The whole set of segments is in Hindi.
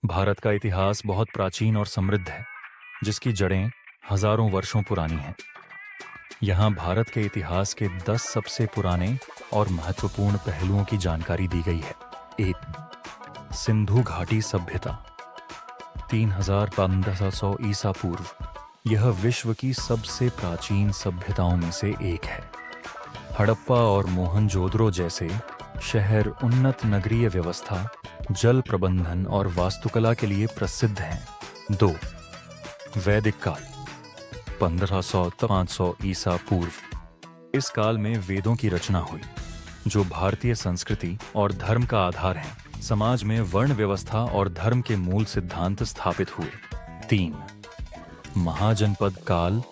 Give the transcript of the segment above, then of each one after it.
भारत का इतिहास बहुत प्राचीन और समृद्ध है, जिसकी जड़ें हजारों वर्षों पुरानी हैं। यहाँ भारत के इतिहास के 10 सबसे पुराने और महत्वपूर्ण पहलुओं की जानकारी दी गई है। 1. सिंधु घाटी सभ्यता 3500 ईसा पूर्व। यह विश्व की सबसे प्राचीन सभ्यताओं में से एक है। हड़प्पा और मोहनजोदड़ो जैसे शहर उन्नत नगरीय व्यवस्था, जल प्रबंधन और वास्तुकला के लिए प्रसिद्ध हैं। 2. वैदिक काल 1500-500 ईसा पूर्व। इस काल में वेदों की रचना हुई, जो भारतीय संस्कृति और धर्म का आधार हैं। समाज में वर्ण व्यवस्था और धर्म के मूल सिद्धांत स्थापित हुए। 3. महाजनपद काल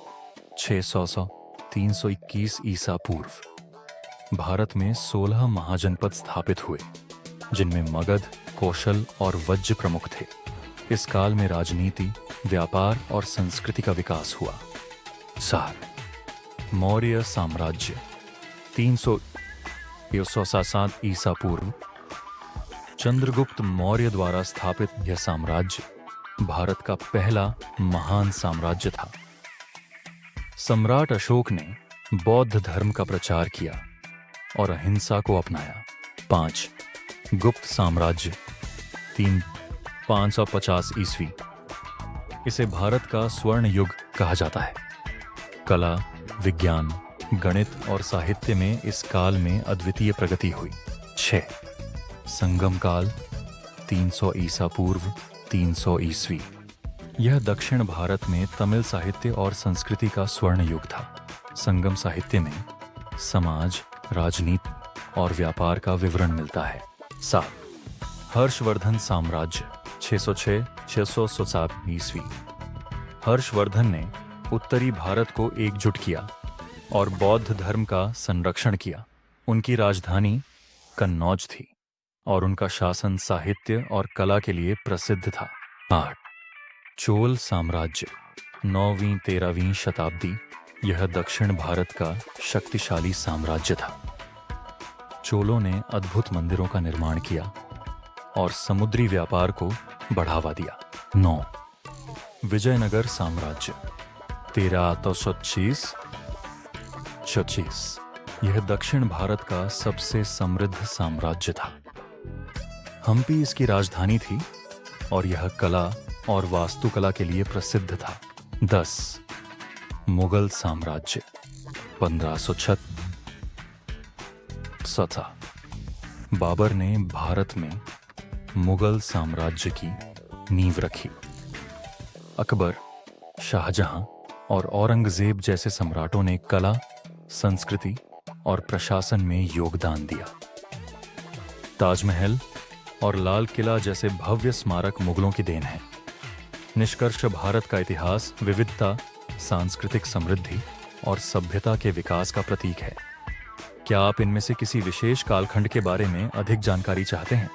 600-321 ईसा पूर्व। भारत में 16 महाजनपद स्थापित हुए, जिनमें मगध, कौशल और वज्र प्रमुख थे। इस काल में राजनीति, व्यापार और संस्कृति का विकास हुआ। 4. मौर्य साम्राज्य 300-7 ईसा पूर्व। चंद्रगुप्त मौर्य द्वारा स्थापित यह साम्राज्य भारत का पहला महान साम्राज्य था। सम्राट अशोक ने बौद्ध धर्म का प्रचार किया और अहिंसा को अपनाया। 5. गुप्त साम्राज्य 550 ईस्वी। इसे भारत का स्वर्ण युग कहा जाता है। कला, विज्ञान, गणित और साहित्य में इस काल में अद्वितीय प्रगति हुई। 6. संगम काल 300 ईसा पूर्व 300 ईस्वी। यह दक्षिण भारत में तमिल साहित्य और संस्कृति का स्वर्ण युग था। संगम साहित्य में समाज, राजनीति और व्यापार का विवरण मिलता है। 7. हर्षवर्धन साम्राज्य 606-607 ईस्वी। हर्षवर्धन ने उत्तरी भारत को एकजुट किया और बौद्ध धर्म का संरक्षण किया। उनकी राजधानी कन्नौज थी और उनका शासन साहित्य और कला के लिए प्रसिद्ध था। 8. चोल साम्राज्य 9वीं-13वीं शताब्दी। यह दक्षिण भारत का शक्तिशाली साम्राज्य था। चोलों ने अद्भुत मंदिरों का निर्माण किया और समुद्री व्यापार को बढ़ावा दिया। 9. विजयनगर साम्राज्य 1326। यह दक्षिण भारत का सबसे समृद्ध साम्राज्य था। हम्पी इसकी राजधानी थी और यह कला और वास्तुकला के लिए प्रसिद्ध था। 10. मुगल साम्राज्य 1536। बाबर ने भारत में मुगल साम्राज्य की नींव रखी। अकबर, शाहजहां और औरंगजेब जैसे सम्राटों ने कला, संस्कृति और प्रशासन में योगदान दिया। ताजमहल और लाल किला जैसे भव्य स्मारक मुगलों की देन है। निष्कर्ष, भारत का इतिहास विविधता, सांस्कृतिक समृद्धि और सभ्यता के विकास का प्रतीक है। क्या आप इनमें से किसी विशेष कालखंड के बारे में अधिक जानकारी चाहते हैं?